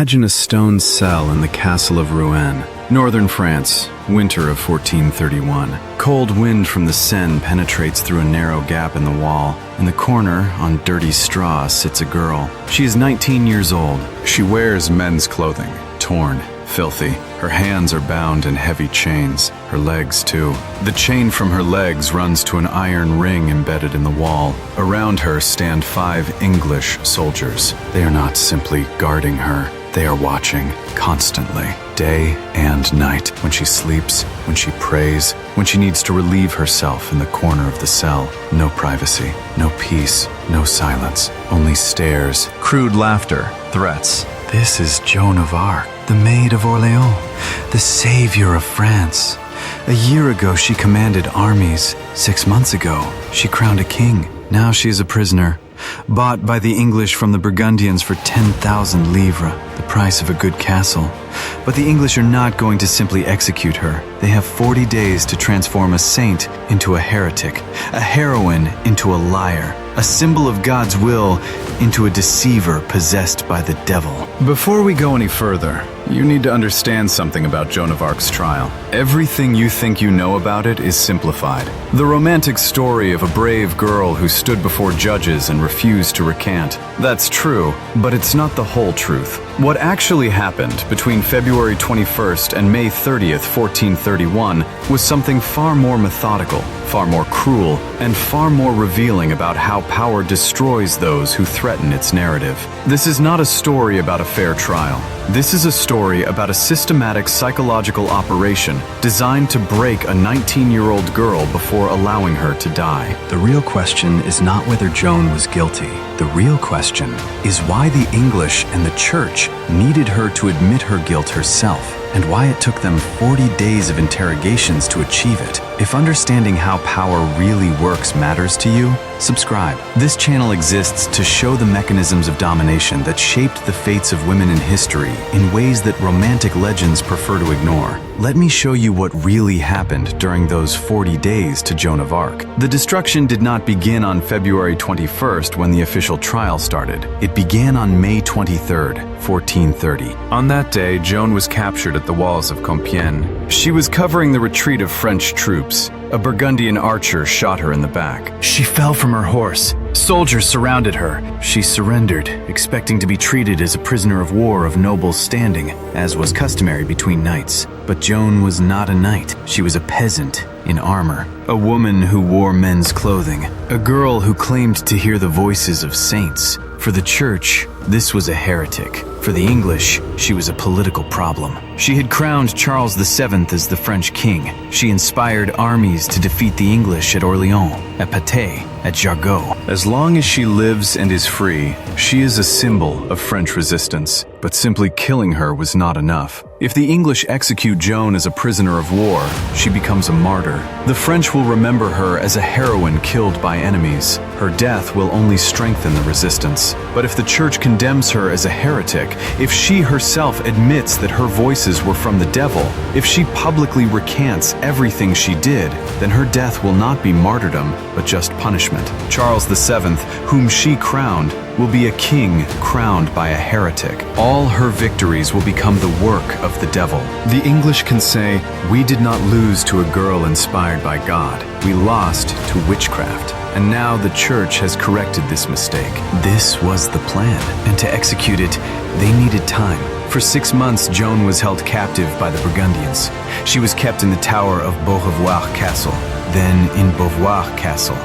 Imagine a stone cell in the castle of Rouen, northern France, winter of 1431. Cold wind from the Seine penetrates through a narrow gap in the wall. In the corner, on dirty straw, sits a girl. She is 19 years old. She wears men's clothing, torn, filthy. Her hands are bound in heavy chains, her legs too. The chain from her legs runs to an iron ring embedded in the wall. Around her stand 5 English soldiers. They are not simply guarding her, they are watching constantly, day and night, when she sleeps, when she prays, when she needs to relieve herself in the corner of the cell. No privacy, no peace, no silence, only stares, crude laughter, threats. This is Joan of Arc, the Maid of Orleans, the savior of France. A year ago she commanded armies. 6 months ago she crowned a king. Now she is a prisoner, bought by the English from the Burgundians for 10,000 livres, the price of a good castle. But the English are not going to simply execute her. They have 40 days to transform a saint into a heretic, a heroine into a liar, a symbol of God's will into a deceiver possessed by the devil. Before we go any further, you need to understand something about Joan of Arc's trial. Everything you think you know about it is simplified. The romantic story of a brave girl who stood before judges and refused to recant. That's true, but it's not the whole truth. What actually happened between February 21st and May 30th, 1431 was something far more methodical, far more cruel, and far more revealing about how power destroys those who threaten its narrative. This is not a story about a fair trial. This is a story about a systematic psychological operation designed to break a 19-year-old girl before allowing her to die. The real question is not whether Joan was guilty. The real question is why the English and the Church needed her to admit her guilt herself, and why it took them 40 days of interrogations to achieve it. If understanding how power really works matters to you, subscribe. This channel exists to show the mechanisms of domination that shaped the fates of women in history in ways that romantic legends prefer to ignore. Let me show you what really happened during those 40 days to Joan of Arc. The destruction did not begin on February 21st when the official trial started. It began on May 23rd, 1430. On that day, Joan was captured at the walls of Compiègne. She was covering the retreat of French troops. A Burgundian archer shot her in the back. She fell from her horse. Soldiers surrounded her. She surrendered, expecting to be treated as a prisoner of war of noble standing, as was customary between knights. But Joan was not a knight. She was a peasant in armor, a woman who wore men's clothing, a girl who claimed to hear the voices of saints. For the Church, this was a heretic. For the English, she was a political problem. She had crowned Charles VII as the French king. She inspired armies to defeat the English at Orleans, at Patay, at Jargeau. As long as she lives and is free, she is a symbol of French resistance. But simply killing her was not enough. If the English execute Joan as a prisoner of war, she becomes a martyr. The French will remember her as a heroine killed by enemies. Her death will only strengthen the resistance. But if the Church condemns her as a heretic, if she herself admits that her voices were from the devil, if she publicly recants everything she did, then her death will not be martyrdom, but just punishment. Charles VII, whom she crowned, will be a king crowned by a heretic. All her victories will become the work of the devil. The English can say, "We did not lose to a girl inspired by God. We lost to witchcraft." And now the Church has corrected this mistake. This was the plan, and to execute it, they needed time. For 6 months, Joan was held captive by the Burgundians. She was kept in the tower of Beaurevoir Castle, then in Beauvoir Castle,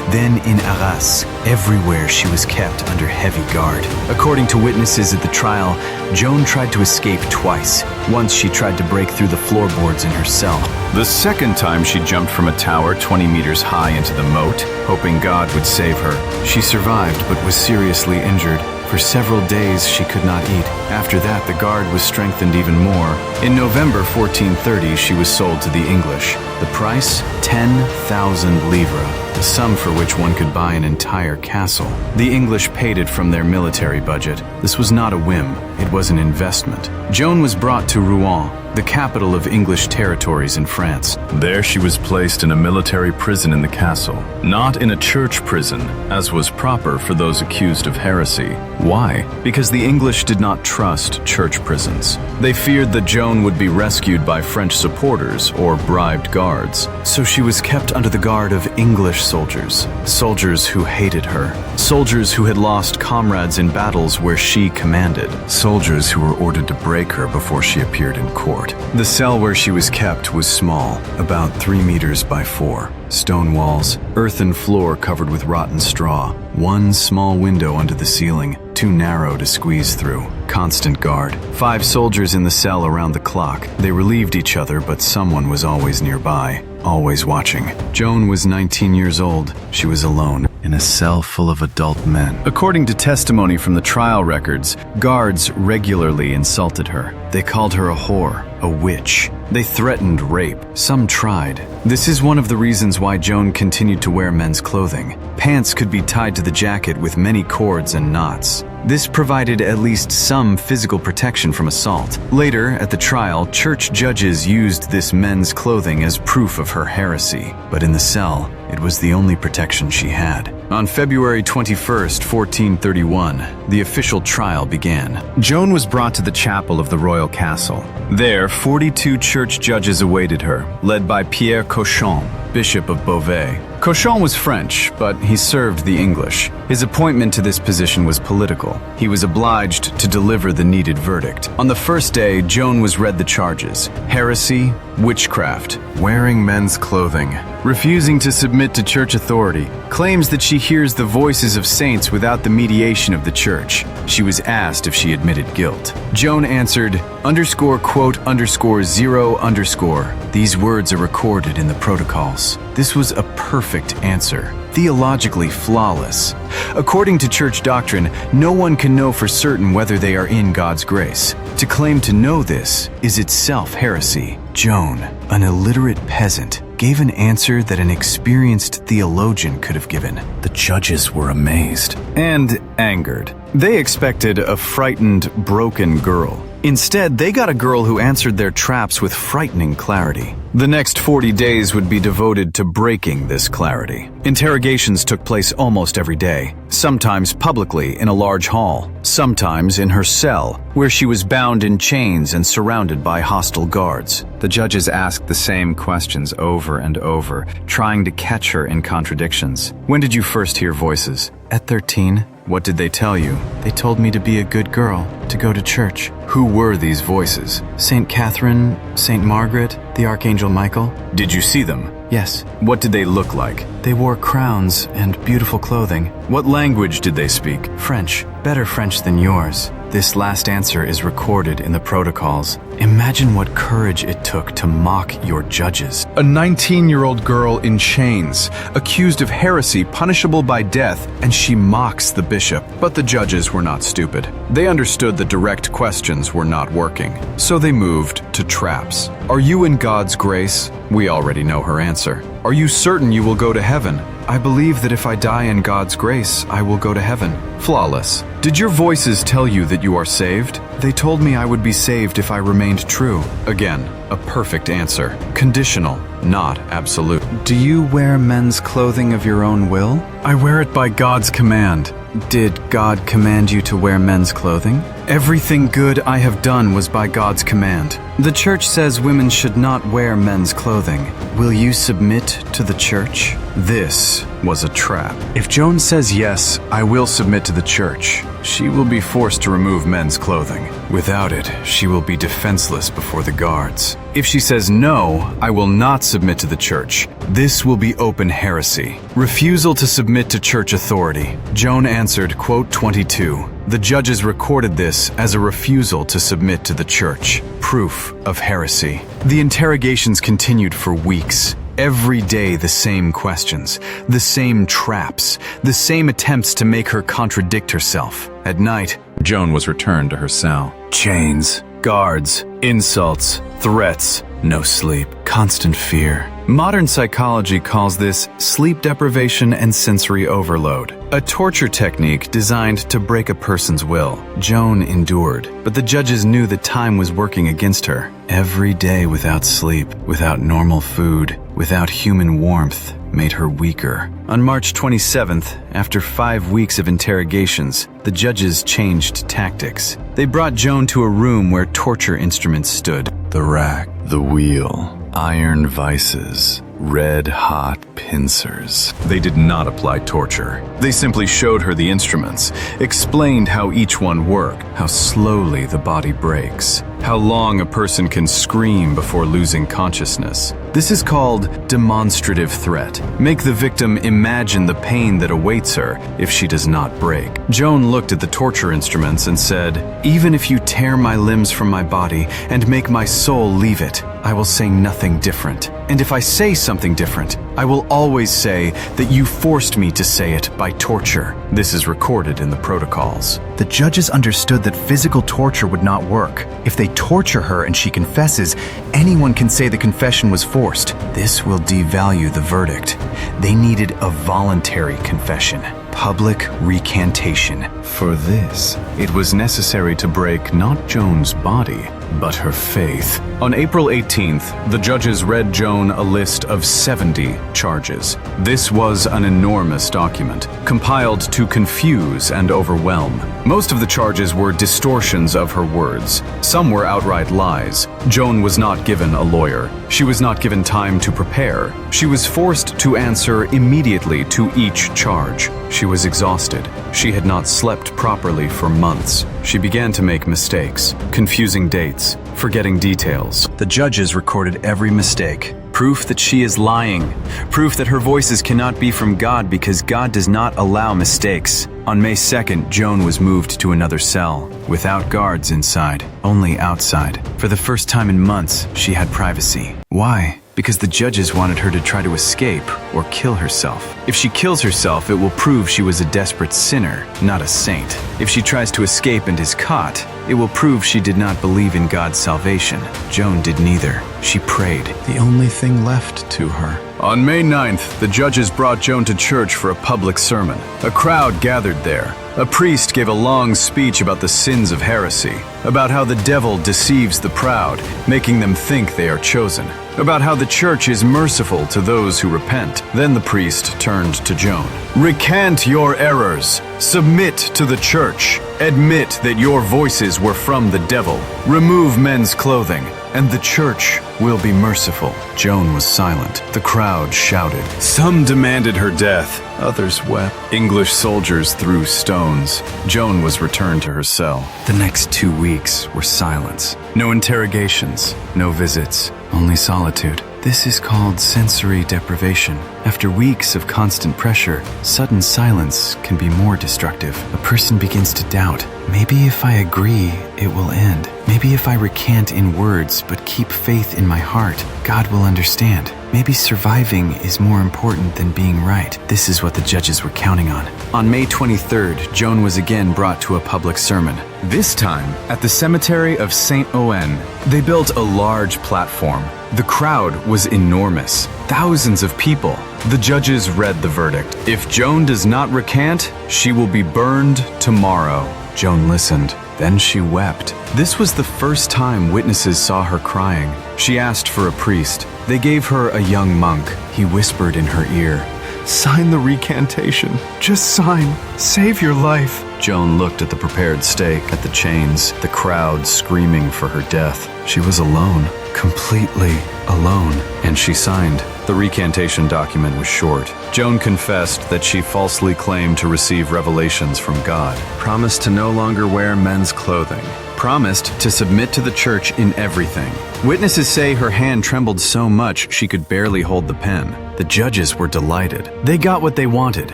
then in Arras. Everywhere she was kept under heavy guard. According to witnesses at the trial, Joan tried to escape twice. Once she tried to break through the floorboards in her cell. The second time she jumped from a tower 20 meters high into the moat, hoping God would save her. She survived but was seriously injured. For several days she could not eat. After that, the guard was strengthened even more. In November 1430, she was sold to the English. The price? 10,000 livres. a sum for which one could buy an entire castle. The English paid it from their military budget. This was not a whim, it was an investment. Joan was brought to Rouen, the capital of English territories in France. There she was placed in a military prison in the castle, not in a church prison, as was proper for those accused of heresy. Why? Because the English did not trust church prisons. They feared that Joan would be rescued by French supporters or bribed guards, so she was kept under the guard of English soldiers, soldiers who hated her, soldiers who had lost comrades in battles where she commanded, soldiers who were ordered to break her before she appeared in court. The cell where she was kept was small, about 3 meters by 4. Stone walls, earthen floor covered with rotten straw, one small window under the ceiling, too narrow to squeeze through. Constant guard. 5 soldiers in the cell around the clock. They relieved each other, but someone was always nearby, always watching. Joan was 19 years old. She was alone, in a cell full of adult men. According to testimony from the trial records, guards regularly insulted her. They called her a whore, a witch. They threatened rape. Some tried. This is one of the reasons why Joan continued to wear men's clothing. Pants could be tied to the jacket with many cords and knots. This provided at least some physical protection from assault. Later, at the trial, church judges used this men's clothing as proof of her heresy. But in the cell, it was the only protection she had. On February 21st, 1431, the official trial began. Joan was brought to the chapel of the royal castle. There, 42 church judges awaited her, led by Pierre Cochon, Bishop of Beauvais. Cochon was French, but he served the English. His appointment to this position was political. He was obliged to deliver the needed verdict. On the first day, Joan was read the charges: heresy, witchcraft, wearing men's clothing, refusing to submit to church authority, claims that she hears the voices of saints without the mediation of the church. She was asked if she admitted guilt. Joan answered, __0_. These words are recorded in the protocols. This was a perfect answer, theologically flawless. According to church doctrine, no one can know for certain whether they are in God's grace. To claim to know this is itself heresy. Joan, an illiterate peasant, gave an answer that an experienced theologian could have given. The judges were amazed and angered. They expected a frightened, broken girl. Instead, they got a girl who answered their traps with frightening clarity. The next 40 days would be devoted to breaking this clarity. Interrogations took place almost every day, sometimes publicly in a large hall, sometimes in her cell, where she was bound in chains and surrounded by hostile guards. The judges asked the same questions over and over, trying to catch her in contradictions. When did you first hear voices? At 13. What did they tell you? They told me to be a good girl, to go to church. Who were these voices? Saint Catherine, Saint Margaret, the Archangel Michael? Did you see them? Yes. What did they look like? They wore crowns and beautiful clothing. What language did they speak? French. Better French than yours. This last answer is recorded in the protocols. Imagine what courage it took to mock your judges. A 19-year-old girl in chains, accused of heresy punishable by death, and she mocks the bishop. But the judges were not stupid. They understood the direct questions were not working, so they moved to traps. Are you in God's grace? We already know her answer. Are you certain you will go to heaven? I believe that if I die in God's grace, I will go to heaven. Flawless. Did your voices tell you that you are saved? They told me I would be saved if I remained true. Again, a perfect answer. Conditional, not absolute. Do you wear men's clothing of your own will? I wear it by God's command. Did God command you to wear men's clothing? Everything good I have done was by God's command. The church says women should not wear men's clothing. Will you submit to the church? This was a trap. If Joan says yes, I will submit to the church, she will be forced to remove men's clothing. Without it, she will be defenseless before the guards. If she says no, I will not submit to the church. This will be open heresy. Refusal to submit to church authority. Joan answered, quote 22. The judges recorded this as a refusal to submit to the church. Proof of heresy. The interrogations continued for weeks. Every day the same questions, the same traps, the same attempts to make her contradict herself. At night, Joan was returned to her cell. Chains, Guards, insults, threats, no sleep, constant fear. Modern psychology calls this sleep deprivation and sensory overload, a torture technique designed to break a person's will. Joan endured, but the judges knew that time was working against her. Every day without sleep, without normal food, without human warmth, made her weaker. On March 27th, after 5 weeks of interrogations, the judges changed tactics. They brought Joan to a room where torture instruments stood. The rack, the wheel, iron vices, red-hot pincers. They did not apply torture. They simply showed her the instruments, explained how each one worked, how slowly the body breaks, how long a person can scream before losing consciousness. This is called demonstrative threat. Make the victim imagine the pain that awaits her if she does not break. Joan looked at the torture instruments and said, "Even if you tear my limbs from my body and make my soul leave it, I will say nothing different. And if I say something different, I will always say that you forced me to say it by torture." This is recorded in the protocols. The judges understood that physical torture would not work. If they torture her and she confesses, anyone can say the confession was forced. This will devalue the verdict. They needed a voluntary confession, public recantation. For this, it was necessary to break not Joan's body, but her faith. On April 18th, the judges read Joan a list of 70 charges. This was an enormous document, compiled to confuse and overwhelm. Most of the charges were distortions of her words. Some were outright lies. Joan was not given a lawyer. She was not given time to prepare. She was forced to answer immediately to each charge. She was exhausted. She had not slept properly for months. She began to make mistakes, confusing dates, forgetting details. The judges recorded every mistake. Proof that she is lying. Proof that her voices cannot be from God because God does not allow mistakes. On May 2nd, Joan was moved to another cell, without guards inside, only outside. For the first time in months, she had privacy. Why? Because the judges wanted her to try to escape or kill herself. If she kills herself, it will prove she was a desperate sinner, not a saint. If she tries to escape and is caught, it will prove she did not believe in God's salvation. Joan did neither. She prayed, the only thing left to her. On May 9th, the judges brought Joan to church for a public sermon. A crowd gathered there. A priest gave a long speech about the sins of heresy, about how the devil deceives the proud, making them think they are chosen, about how the church is merciful to those who repent. Then the priest turned to Joan. "Recant your errors. Submit to the church. Admit that your voices were from the devil. Remove men's clothing, and the church will be merciful." Joan was silent. The crowd shouted. Some demanded her death. Others wept. English soldiers threw stones. Joan was returned to her cell. The next 2 weeks were silence. No interrogations, no visits, only solitude. This is called sensory deprivation. After weeks of constant pressure, sudden silence can be more destructive. A person begins to doubt, maybe if I agree, it will end. Maybe if I recant in words but keep faith in my heart, God will understand. Maybe surviving is more important than being right. This is what the judges were counting on. On May 23rd, Joan was again brought to a public sermon. This time, at the cemetery of St. Ouen, they built a large platform. The crowd was enormous. Thousands of people. The judges read the verdict. If Joan does not recant, she will be burned tomorrow. Joan listened. Then she wept. This was the first time witnesses saw her crying. She asked for a priest. They gave her a young monk. He whispered in her ear, "Sign the recantation. Just sign. Save your life." Joan looked at the prepared stake, at the chains, the crowd screaming for her death. She was alone, completely alone, and she signed. The recantation document was short. Joan confessed that she falsely claimed to receive revelations from God, promised to no longer wear men's clothing, promised to submit to the church in everything. Witnesses say her hand trembled so much she could barely hold the pen. The judges were delighted. They got what they wanted: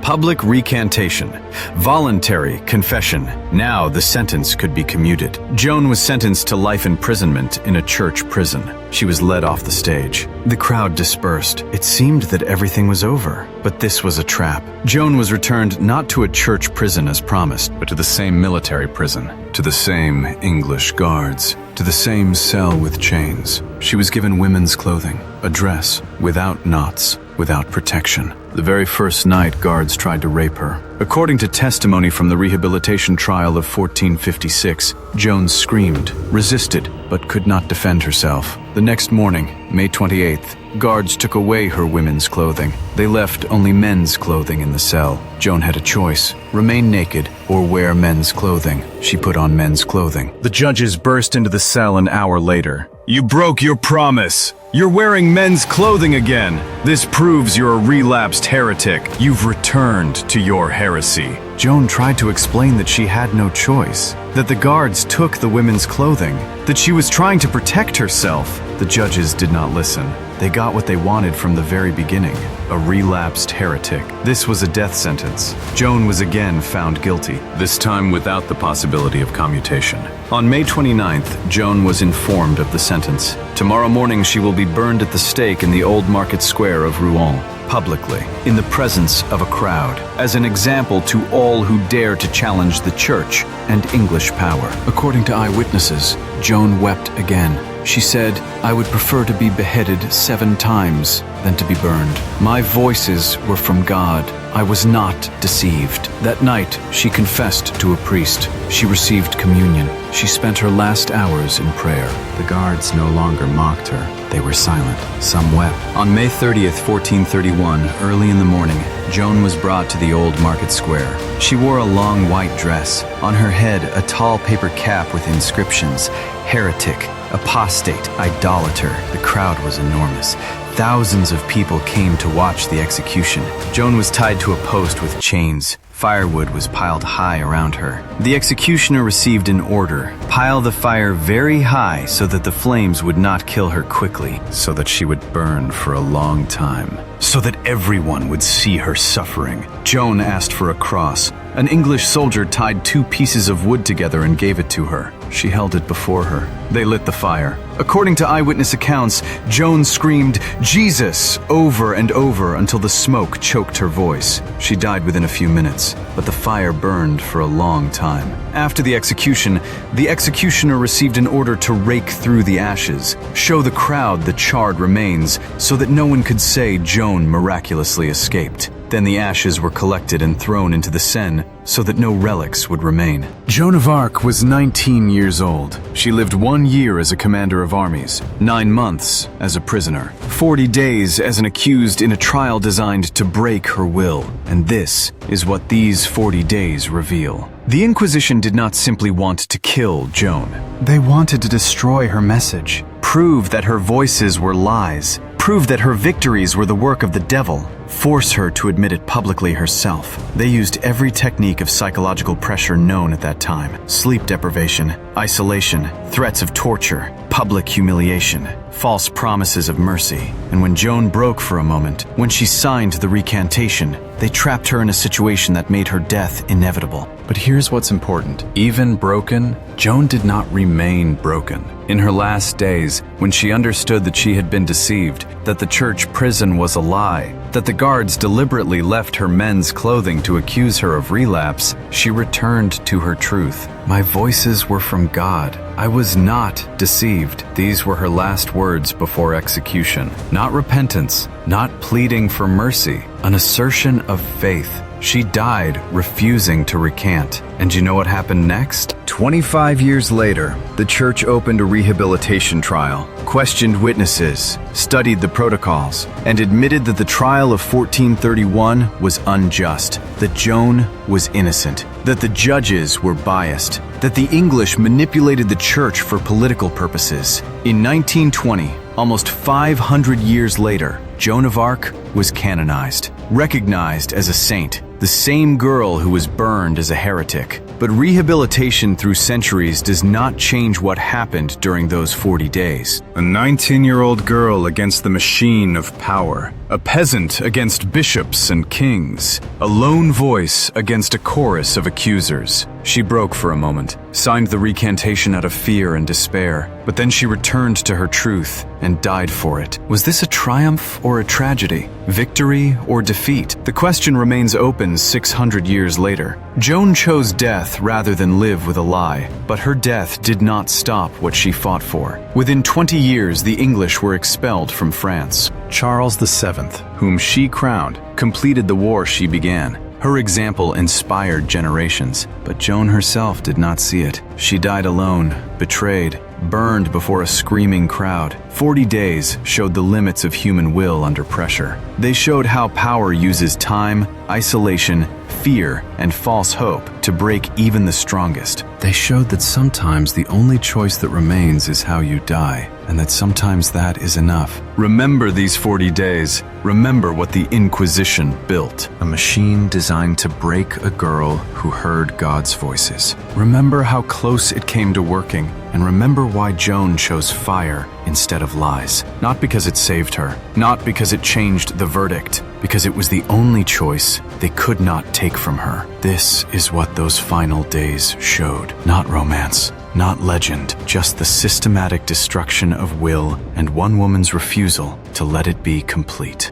public recantation, voluntary confession. Now the sentence could be commuted. Joan was sentenced to life imprisonment in a church prison. She was led off the stage. The crowd dispersed. It seemed that everything was over, but this was a trap. Joan was returned not to a church prison as promised, but to the same military prison, to the same English guards. to the same cell with chains. She was given women's clothing, a dress, without knots, without protection. The very first night, guards tried to rape her. According to testimony from the rehabilitation trial of 1456, Joan screamed, resisted, but could not defend herself. The next morning, May 28th, guards took away her women's clothing. They left only men's clothing in the cell. Joan had a choice: remain naked or wear men's clothing. She put on men's clothing. The judges burst into the cell an hour later. "You broke your promise! You're wearing men's clothing again! This proves you're a relapsed heretic. You've returned to your heresy." Joan tried to explain that she had no choice, that the guards took the women's clothing, that she was trying to protect herself. The judges did not listen. They got what they wanted from the very beginning: a relapsed heretic. This was a death sentence. Joan was again found guilty, this time without the possibility of commutation. On May 29th, Joan was informed of the sentence. Tomorrow morning she will be burned at the stake in the old market square of Rouen, publicly, in the presence of a crowd, as an example to all who dare to challenge the church and English power. According to eyewitnesses, Joan wept again. She said, "I would prefer to be beheaded 7 times than to be burned. My voices were from God. I was not deceived." That night, she confessed to a priest. She received communion. She spent her last hours in prayer. The guards no longer mocked her. They were silent. Some wept. On May 30th, 1431, early in the morning, Joan was brought to the old market square. She wore a long white dress. On her head, a tall paper cap with inscriptions: "Heretic, apostate, idolater." The crowd was enormous. Thousands of people came to watch the execution. Joan was tied to a post with chains. Firewood was piled high around her. The executioner received an order: pile the fire very high so that the flames would not kill her quickly, so that she would burn for a long time, so that everyone would see her suffering. Joan asked for a cross. An English soldier tied 2 pieces of wood together and gave it to her. She held it before her. They lit the fire. According to eyewitness accounts, Joan screamed "Jesus" over and over until the smoke choked her voice. She died within a few minutes, but the fire burned for a long time. After the executioner received an order to rake through the ashes, show the crowd the charred remains, so that no one could say Joan miraculously escaped. Then the ashes were collected and thrown into the Seine so that no relics would remain. Joan of Arc was 19 years old. She lived 1 year as a commander of armies, 9 months as a prisoner, 40 days as an accused in a trial designed to break her will. And this is what these 40 days reveal. The Inquisition did not simply want to kill Joan. They wanted to destroy her message, prove that her voices were lies, prove that her victories were the work of the devil, force her to admit it publicly herself. They used every technique of psychological pressure known at that time: sleep deprivation, isolation, threats of torture, public humiliation, false promises of mercy. And when Joan broke for a moment, when she signed the recantation, they trapped her in a situation that made her death inevitable. But here's what's important. Even broken, Joan did not remain broken. In her last days, when she understood that she had been deceived, that the church prison was a lie, that the guards deliberately left her men's clothing to accuse her of relapse, she returned to her truth. "My voices were from God. I was not deceived." These were her last words before execution. Not repentance, not pleading for mercy, an assertion of faith. She died refusing to recant. And you know what happened next? 25 years later, the church opened a rehabilitation trial, questioned witnesses, studied the protocols, and admitted that the trial of 1431 was unjust, that Joan was innocent, that the judges were biased, that the English manipulated the church for political purposes. In 1920, almost 500 years later, Joan of Arc was canonized, recognized as a saint, the same girl who was burned as a heretic. But rehabilitation through centuries does not change what happened during those 40 days. A 19-year-old girl against the machine of power, a peasant against bishops and kings, a lone voice against a chorus of accusers. She broke for a moment, signed the recantation out of fear and despair, but then she returned to her truth and died for it. Was this a triumph or a tragedy? Victory or defeat? The question remains open 600 years later. Joan chose death rather than live with a lie, but her death did not stop what she fought for. Within 20 years, the English were expelled from France. Charles VII, whom she crowned, completed the war she began. Her example inspired generations, but Joan herself did not see it. She died alone, betrayed, burned before a screaming crowd. 40 days showed the limits of human will under pressure. They showed how power uses time, isolation, fear, and false hope to break even the strongest. They showed that sometimes the only choice that remains is how you die, and that sometimes that is enough. Remember these 40 days. Remember what the Inquisition built. A machine designed to break a girl who heard God's voices. Remember how close it came to working, and remember why Joan chose fire instead of lies. Not because it saved her, not because it changed the verdict, because it was the only choice they could not take from her. This is what those final days showed. Not romance, not legend, just the systematic destruction of will and one woman's refusal to let it be complete.